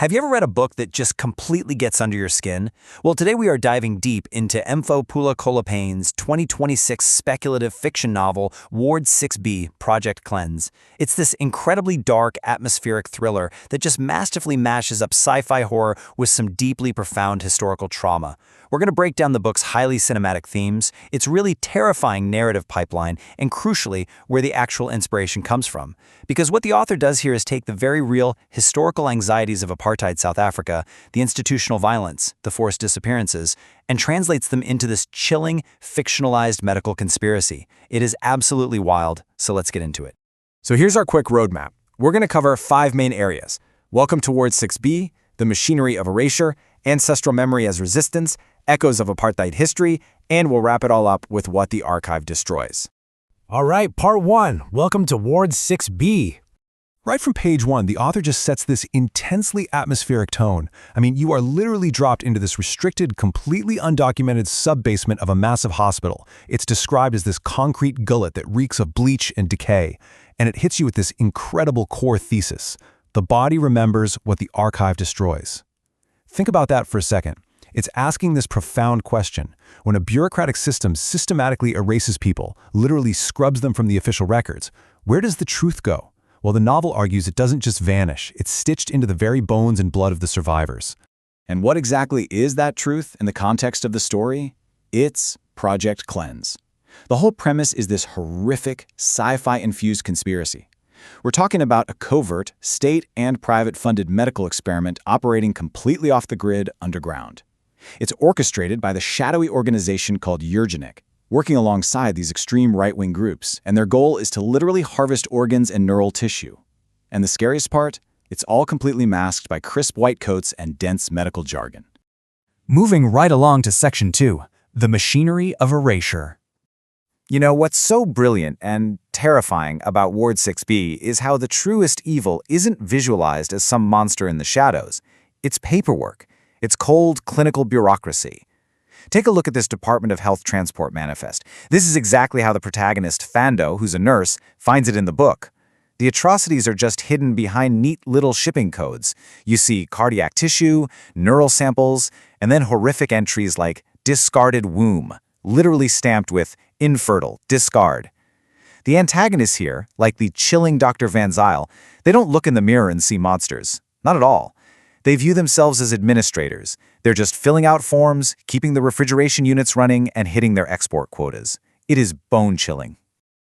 Have you ever read a book that just completely gets under your skin? Well, today we are diving deep into Kholopane's 2026 speculative fiction novel, Ward 6B, Project Cleanse. It's this incredibly dark, atmospheric thriller that just masterfully mashes up sci-fi horror with some deeply profound historical trauma. We're going to break down the book's highly cinematic themes, its really terrifying narrative pipeline, and crucially, where the actual inspiration comes from. Because what the author does here is take the very real, historical anxieties of apartheid South Africa, the institutional violence, the forced disappearances, and translates them into this chilling, fictionalized medical conspiracy. It is absolutely wild, so let's get into it. So here's our quick roadmap. We're going to cover 5 main areas: Welcome to Ward 6B, the machinery of erasure, ancestral memory as resistance, echoes of apartheid history, and we'll wrap it all up with what the archive destroys. All right, part 1. Welcome to Ward 6B. Right from page 1, the author just sets this intensely atmospheric tone. I mean, you are literally dropped into this restricted, completely undocumented sub-basement of a massive hospital. It's described as this concrete gullet that reeks of bleach and decay, and it hits you with this incredible core thesis. The body remembers what the archive destroys. Think about that for a second. It's asking this profound question. When a bureaucratic system systematically erases people, literally scrubs them from the official records, where does the truth go? Well, the novel argues it doesn't just vanish, it's stitched into the very bones and blood of the survivors. And what exactly is that truth in the context of the story? It's Project Cleanse. The whole premise is this horrific, sci-fi-infused conspiracy. We're talking about a covert, state and private-funded medical experiment operating completely off the grid underground. It's orchestrated by the shadowy organization called EurGenetech, working alongside these extreme right-wing groups, and their goal is to literally harvest organs and neural tissue. And the scariest part? It's all completely masked by crisp white coats and dense medical jargon. Moving right along to Section 2, the machinery of erasure. You know, what's so brilliant and terrifying about Ward 6B is how the truest evil isn't visualized as some monster in the shadows. It's paperwork. It's cold, clinical bureaucracy. Take a look at this Department of Health transport manifest. This is exactly how the protagonist, Fando, who's a nurse, finds it in the book. The atrocities are just hidden behind neat little shipping codes. You see cardiac tissue, neural samples, and then horrific entries like discarded womb, literally stamped with infertile, discard. The antagonists here, like the chilling Dr. Van Zyl, they don't look in the mirror and see monsters. Not at all. They view themselves as administrators. They're just filling out forms, keeping the refrigeration units running, and hitting their export quotas. It is bone-chilling.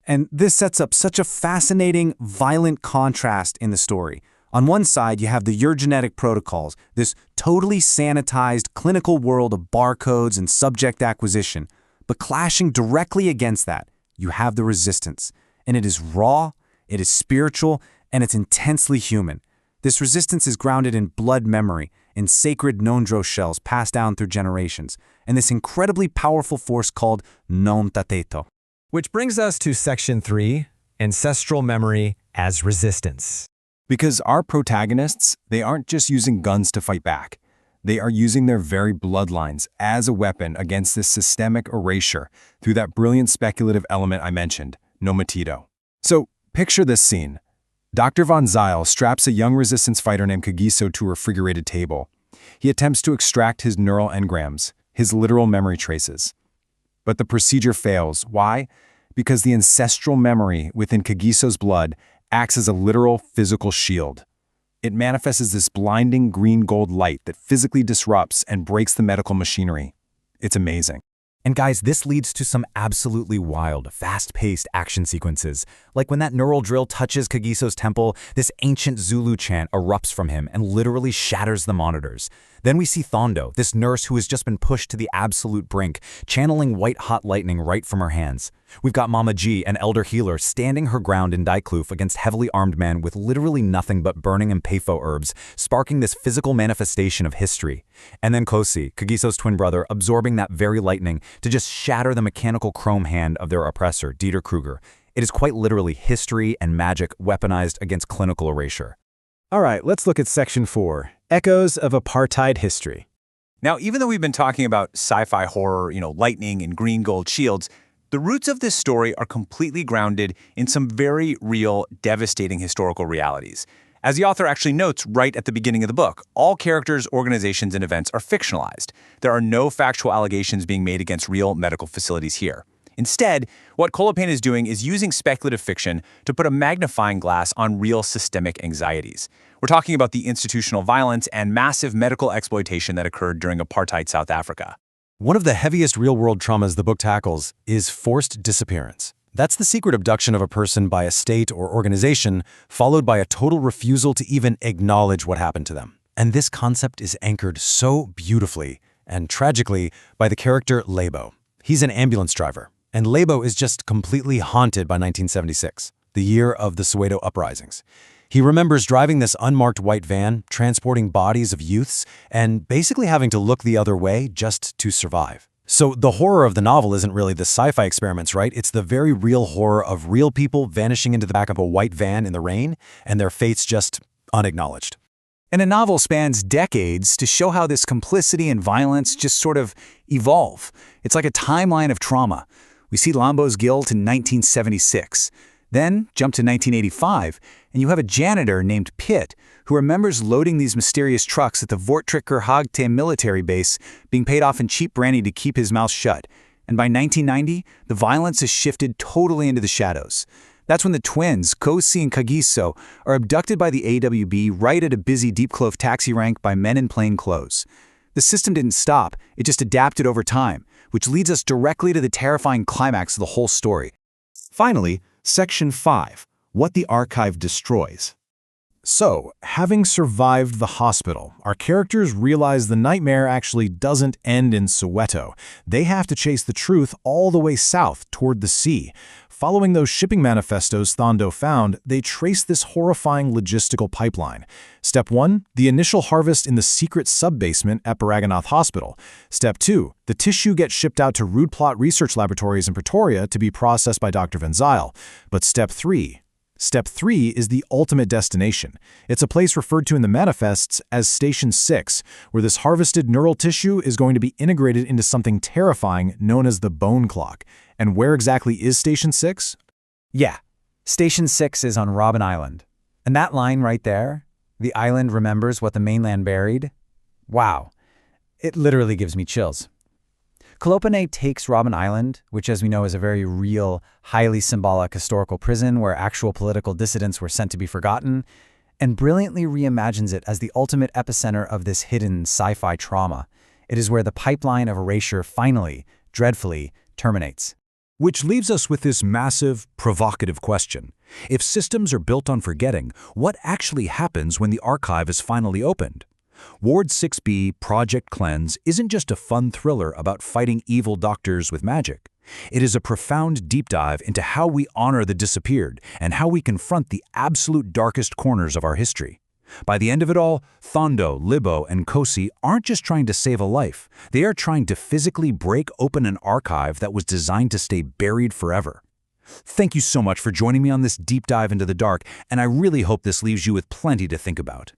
And this sets up such a fascinating, violent contrast in the story. On one side, you have the EurGenetech protocols, this totally sanitized clinical world of barcodes and subject acquisition. But clashing directly against that, you have the resistance. And it is raw, it is spiritual, and it's intensely human. This resistance is grounded in blood memory, in sacred nondro shells passed down through generations, and this incredibly powerful force called non tateto. Which brings us to Section 3, Ancestral Memory as Resistance. Because our protagonists, they aren't just using guns to fight back. They are using their very bloodlines as a weapon against this systemic erasure through that brilliant speculative element I mentioned, no matido. So picture this scene. Dr. Van Zyl straps a young resistance fighter named Kagiso to a refrigerated table. He attempts to extract his neural engrams, his literal memory traces. But the procedure fails. Why? Because the ancestral memory within Kagiso's blood acts as a literal physical shield. It manifests as this blinding green-gold light that physically disrupts and breaks the medical machinery. It's amazing. And guys, this leads to some absolutely wild, fast-paced action sequences. Like when that neural drill touches Kagiso's temple, this ancient Zulu chant erupts from him and literally shatters the monitors. Then we see Thondo, this nurse who has just been pushed to the absolute brink, channeling white-hot lightning right from her hands. We've got Mama G, an elder healer, standing her ground in Dikloof against heavily armed men with literally nothing but burning and pefo herbs, sparking this physical manifestation of history. And then Kosi, Kagiso's twin brother, absorbing that very lightning to just shatter the mechanical chrome hand of their oppressor, Dieter Kruger. It is quite literally history and magic weaponized against clinical erasure. All right, let's look at Section 4, Echoes of Apartheid History. Now, even though we've been talking about sci-fi horror, lightning and green gold shields, the roots of this story are completely grounded in some very real, devastating historical realities. As the author actually notes right at the beginning of the book, all characters, organizations, and events are fictionalized. There are no factual allegations being made against real medical facilities here. Instead, what Kholopane is doing is using speculative fiction to put a magnifying glass on real systemic anxieties. We're talking about the institutional violence and massive medical exploitation that occurred during apartheid South Africa. One of the heaviest real-world traumas the book tackles is forced disappearance. That's the secret abduction of a person by a state or organization, followed by a total refusal to even acknowledge what happened to them. And this concept is anchored so beautifully and tragically by the character Lebo. He's an ambulance driver, and Lebo is just completely haunted by 1976, the year of the Soweto uprisings. He remembers driving this unmarked white van, transporting bodies of youths, and basically having to look the other way just to survive. So the horror of the novel isn't really the sci-fi experiments, right? It's the very real horror of real people vanishing into the back of a white van in the rain, and their fates just unacknowledged. And a novel spans decades to show how this complicity and violence just sort of evolve. It's like a timeline of trauma. We see Lambo's guilt in 1976. Then jump to 1985, and you have a janitor named Pitt who remembers loading these mysterious trucks at the Voortrekker Hoogte military base, being paid off in cheap brandy to keep his mouth shut. And by 1990, the violence has shifted totally into the shadows. That's when the twins, Kosi and Kagiso, are abducted by the AWB right at a busy Deep Clove taxi rank by men in plain clothes. The system didn't stop, it just adapted over time, which leads us directly to the terrifying climax of the whole story. Finally, Section 5, What the Archive Destroys. So, having survived the hospital, our characters realize the nightmare actually doesn't end in Soweto. They have to chase the truth all the way south toward the sea. Following those shipping manifestos Thondo found, they trace this horrifying logistical pipeline. Step 1, the initial harvest in the secret sub-basement at Baraganath Hospital. Step 2, the tissue gets shipped out to Roodeplaat Research Laboratories in Pretoria to be processed by Dr. Van Zyl. But Step 3 is the ultimate destination. It's a place referred to in the manifests as Station 6, where this harvested neural tissue is going to be integrated into something terrifying known as the bone clock. And where exactly is Station 6? Yeah, Station 6 is on Robben Island. And that line right there, the island remembers what the mainland buried, wow, it literally gives me chills. Kholopane takes Robben Island, which as we know is a very real, highly symbolic historical prison where actual political dissidents were sent to be forgotten, and brilliantly reimagines it as the ultimate epicenter of this hidden sci-fi trauma. It is where the pipeline of erasure finally, dreadfully, terminates. Which leaves us with this massive, provocative question. If systems are built on forgetting, what actually happens when the archive is finally opened? Ward 6B Project Cleanse isn't just a fun thriller about fighting evil doctors with magic. It is a profound deep dive into how we honor the disappeared and how we confront the absolute darkest corners of our history. By the end of it all, Thondo, Lebo, and Kosi aren't just trying to save a life. They are trying to physically break open an archive that was designed to stay buried forever. Thank you so much for joining me on this deep dive into the dark, and I really hope this leaves you with plenty to think about.